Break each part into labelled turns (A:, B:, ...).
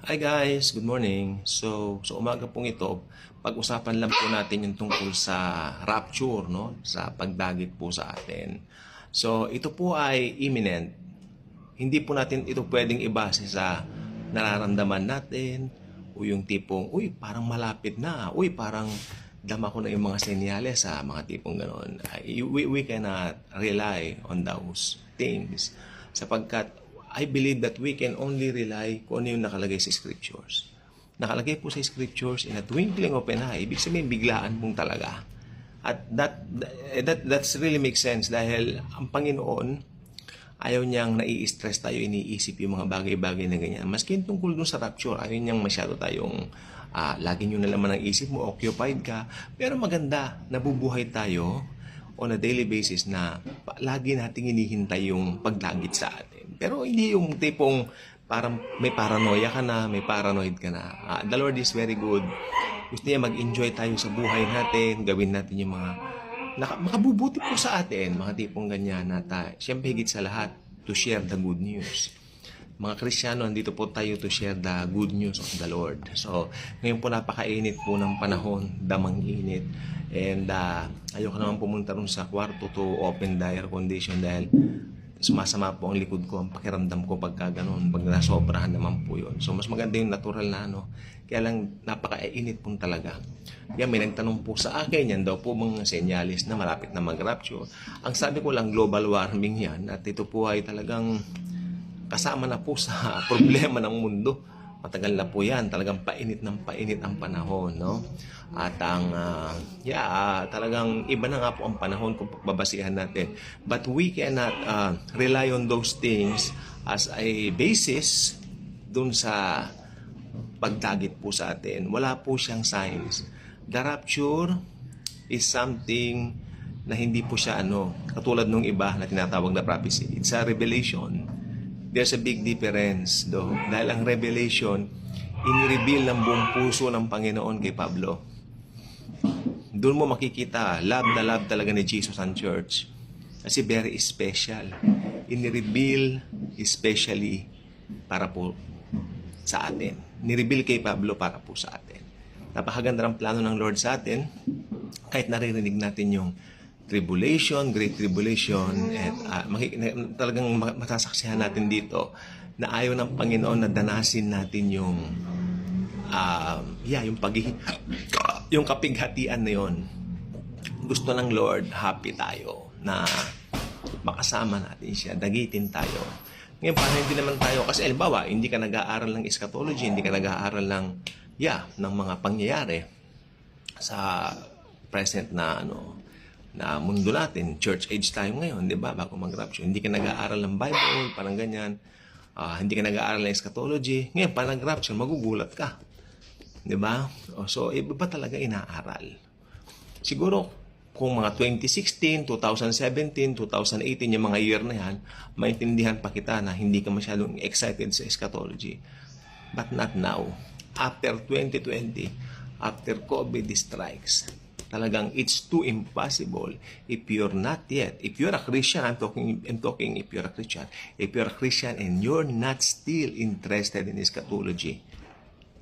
A: Hi guys, good morning. So umaga pong ito, pag-usapan lang po natin yung tungkol sa rapture, no? Sa pagdagit po sa atin. So ito po ay imminent. Hindi po natin ito pwedeng ibase sa nararamdaman natin o yung tipong, uy, parang malapit na. Uy, parang dama ko na yung mga senyales sa mga tipong ganon. We cannot rely on those things sapagkat I believe that we can only rely kung ano yung nakalagay sa scriptures. Nakalagay po sa scriptures in a twinkling of an eye, ibig sabihin biglaan pong talaga. At that's really makes sense dahil ang Panginoon ayaw niyang nai-stress tayo, iniisip yung mga bagay-bagay na ganyan. Maski tungkol dun sa rapture, ayaw niyang masyado tayong lagi nyo na laman ang isip mo, occupied ka. Pero maganda, nabubuhay tayo on a daily basis na lagi nating hinihintay yung pagdagit sa atin. Pero hindi yung tipong parang may paranoia ka na, may paranoid ka na. The Lord is very good. Gusto niya mag-enjoy tayo sa buhay natin, gawin natin yung mga makabubuti po sa atin, mga tipong ganyan na siyempre higit sa lahat, to share the good news. Mga Kristiyano, andito po tayo to share the good news of the Lord. So, ngayon po napakainit po ng panahon, damang init. And ayoko naman pumunta rin sa kwarto to open the air condition dahil sumasama po ang likod ko, ang pakiramdam ko pagka ganun, pag nasobrahan naman po yun. So, mas maganda yung natural na kaya lang napakainit po talaga. Yan, may nagtanong po sa akin, yan daw po mga senyalis na malapit na mag-rapture. Ang sabi ko lang, global warming yan at ito po ay talagang kasama na po sa problema ng mundo. Matagal na po yan. Talagang painit ng painit ang panahon, no? At ang, talagang iba na nga po ang panahon kung babasihan natin. But we cannot rely on those things as a basis dun sa pagdagit po sa atin. Wala po siyang signs. The rapture is something na hindi po siya katulad nung iba na tinatawag na prophecy. It's a revelation. There's a big difference though. Dahil ang revelation, in-reveal ng buong puso ng Panginoon kay Pablo. Doon mo makikita, love na love talaga ni Jesus ang church. Kasi very special. In-reveal especially para po sa atin. Ni-reveal kay Pablo para po sa atin. Napakaganda ng plano ng Lord sa atin. Kahit naririnig natin yung tribulation, great tribulation, at talagang masasaksihan natin dito na ayaw ng Panginoon na danasin natin yung yung kapighatian na yon. Gusto ng Lord, happy tayo na makasama natin siya, dagitin tayo. Ngayon, paano hindi naman tayo, kasi halimbawa, hindi ka nag-aaral ng eschatology, hindi ka nag-aaral ng mga pangyayari sa present na na mundo natin, church age tayo ngayon, di ba? Bago mag-rapture. Hindi ka nag-aaral ng Bible, parang ganyan. Hindi ka nag-aaral ng eschatology. Ngayon, pa nag-rapture, magugulat ka. Di ba? So, iba pa talaga inaaral. Siguro, kung mga 2016, 2017, 2018, yung mga year na yan, maintindihan pa kita na hindi ka masyadong excited sa eschatology. But not now. After 2020, after COVID strikes, talagang it's too impossible if you're not yet. If you're a Christian, I'm talking if you're a Christian. If you're a Christian and you're not still interested in eschatology,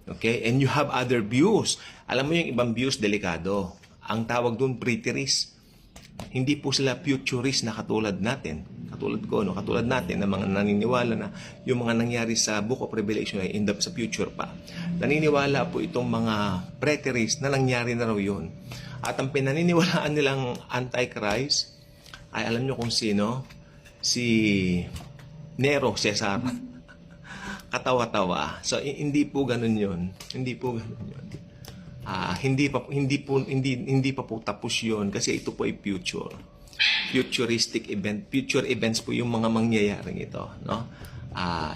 A: okay? And you have other views. Alam mo yung ibang views, delikado. Ang tawag doon, preterist. Hindi po sila futurist na katulad natin. Katulad ko, katulad natin na mga naniniwala na yung mga nangyari sa Book of Revelation ay sa future pa. Naniniwala po itong mga preterist na nangyari na raw yun. At ang pinaniniwalaan nilang Antichrist ay alam nyo kung sino? Si Nero Caesar. Katawa-tawa. So hindi po ganoon 'yon. Hindi po ganoon 'yon. Hindi pa po tapos 'yon kasi ito po ay future. Futuristic event. Future events po yung mga mangyayaring ito, no?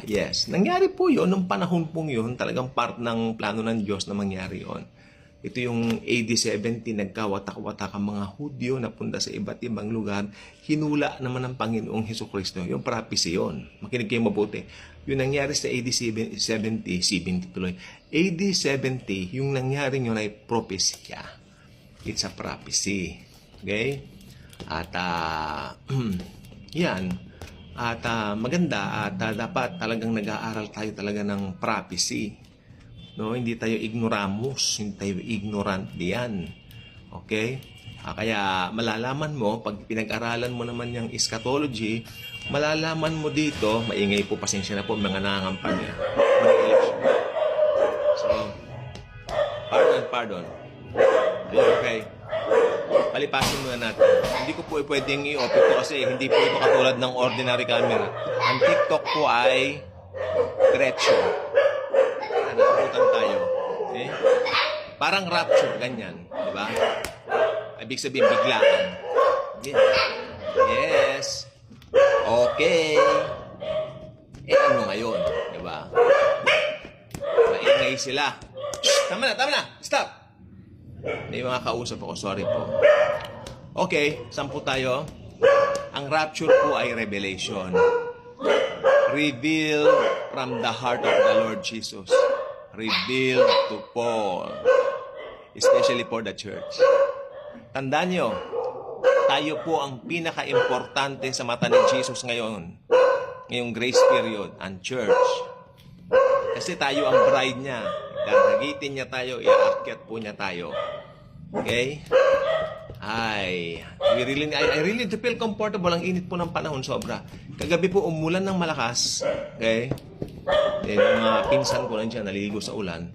A: Yes. Nangyari po 'yon nung panahon pong 'yon, talagang part ng plano ng Diyos na mangyari 'yon. Ito yung AD 70, nagkawatak-watak ang mga Hudyo na punta sa iba't ibang lugar. Hinula naman ng Panginoong Hesukristo. Yung prophecy yun. Makinig kayo mabuti. Yung nangyari sa AD 70 tuloy. AD 70, yung nangyari yun ay propesya. It's a prophecy. Okay? At, yan. At maganda at dapat talagang nag-aaral tayo talaga ng prophecy. No, hindi tayo ignoramus, hindi tayo ignorant diyan. Okay? Kaya malalaman mo, pag pinag-aralan mo naman yung eschatology, malalaman mo dito, maingay po, pasensya na po, mga nangangampanya. So, pardon. Okay. Palipasin muna natin. Hindi ko po pwedeng i-off ito kasi hindi po ito katulad ng ordinary camera. Ang TikTok po ay diretso. Nakakutan tayo. Okay? Parang rapture, ganyan. Di ba? Ibig sabihin, biglaan. Yes. Okay. Ano ngayon? Di ba? Maingay sila. Shh, tama na. Stop. May mga kausap ako. Sorry po. Okay, saan po tayo? Ang rapture po ay revelation. Revealed from the heart of the Lord Jesus. Revealed to Paul. Especially for the church. Tandaan nyo, tayo po ang pinaka-importante sa mata ni Jesus ngayon. Ngayong grace period, ang church. Kasi tayo ang bride niya. Dadagitin niya tayo, iaakyat po niya tayo. Okay? I really feel comfortable. Ang init po ng panahon, sobra. Kagabi po, umulan ng malakas. Okay? Yung mga pinsan ko nandiyan, naliligo sa ulan.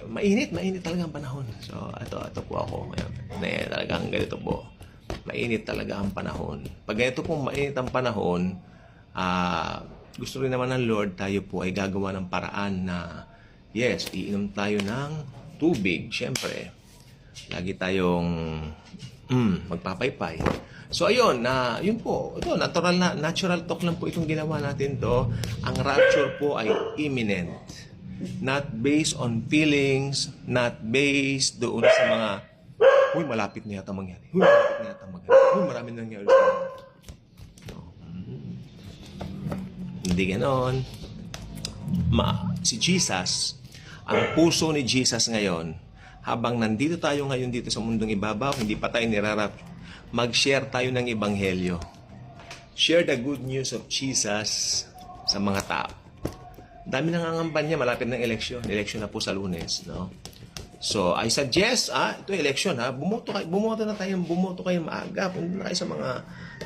A: Mainit talaga ang panahon. So, ito po ako. Talagang ganito po. Mainit talaga ang panahon. Pag ganito po mainit ang panahon, gusto rin naman ng Lord, tayo po ay gagawa ng paraan na, yes, iinom tayo ng tubig. Siyempre, lagi tayong magpapaypay. So, ayun, yun po. Ito, natural talk lang po itong ginawa natin to. Ang rapture po ay imminent. Not based on feelings, not based doon sa mga, malapit na yata mangyari. Marami na nangyari sa mga. Hindi ganon. Si Jesus, ang puso ni Jesus ngayon, habang nandito tayo ngayon dito sa mundong ibabaw, hindi pa tayo nirarap, mag-share tayo ng ebanghelyo. Share the good news of Jesus sa mga tao. Dami nangangamba niya, malapit ng eleksyon. Eleksyon na po sa Lunes, no? So, I suggest, ito eleksyon, bumoto kayo maaga. Punta na kayo sa mga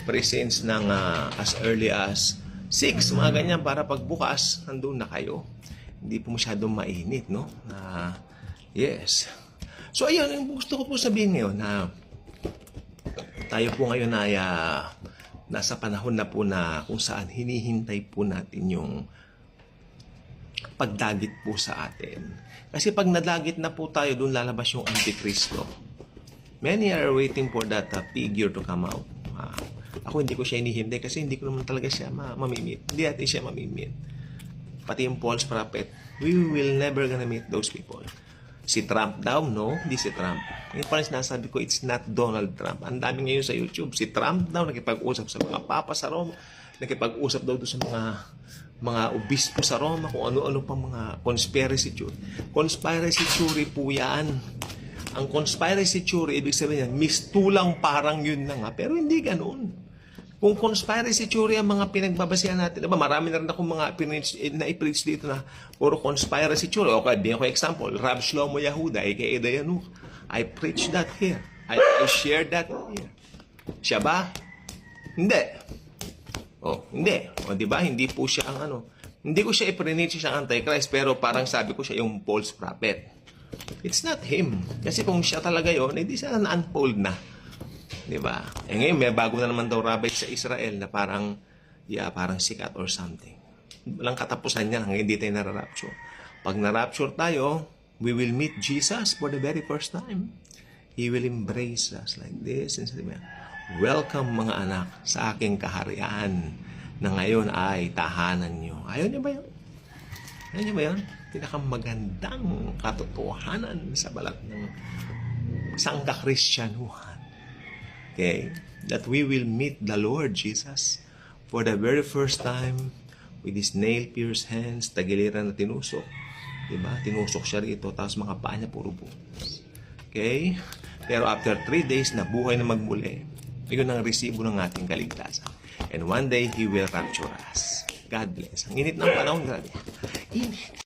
A: precincts ng as early as 6, mga ganyan, para pagbukas, nandun na kayo. Hindi po masyadong mainit, no? Yes. So, ayun, yung gusto ko po sabihin ngayon na tayo po ngayon ay nasa panahon na po na kung saan hinihintay po natin yung pagdagit po sa atin. Kasi pag nadagit na po tayo, doon lalabas yung Antikristo. Many are waiting for that figure to come out. Ako hindi ko siya hinihintay kasi hindi ko naman talaga siya mamimit. Hindi natin siya mamimit. Pati yung false prophet, we will never gonna meet those people. Si Trump daw, no? Hindi si Trump. Ngayon pala sinasabi ko, it's not Donald Trump. Ang dami ngayon sa YouTube. Si Trump daw, nakipag-usap sa mga papa sa Roma. Nakipag-usap daw doon sa mga obispo sa Roma, kung ano-ano pa mga conspiracy theory. Conspiracy theory po yan. Ang conspiracy theory, ibig sabihin yan, mistulang parang yun na nga. Pero hindi ganoon. Kung conspiracy theory ang mga pinagbabasihan natin, diba, marami na rin akong mga na-preach dito na puro conspiracy theory. Okay, bigyan ko example, Rab Shlomo Yehuda, aka Dayanuk. I preach that here. I share that here. Siya ba? Hindi. Hindi. Diba? Hindi po siya ang hindi ko siya i-preach siya ang Antichrist, pero parang sabi ko siya yung false prophet. It's not him. Kasi kung siya talaga yun, hindi siya na-unfold na. Diba? Ngayon, may bago na naman daw rabbi sa Israel na parang sikat or something. Walang katapusan niya hanggang hindi tayo nararapture. Pag narapture tayo, we will meet Jesus for the very first time. He will embrace us like this. And sabi niya, welcome mga anak sa aking kaharian na ngayon ay tahanan nyo. Ayaw niyo ba yun? Ayaw niyo ba yun? Pinakamagandang katotohanan sa balat ng sangka-Kristyanuhan. Okay? That we will meet the Lord Jesus for the very first time with His nail-pierced hands, tagiliran na tinusok. Diba? Tinusok siya rito, tapos mga paa niya puro butas. Okay? Pero after 3 days, nabuhay na magmuli. Yun ang resibo ng ating kaligtasan. And one day, He will rapture us. God bless. Ang init ng panahon, grabe. Init.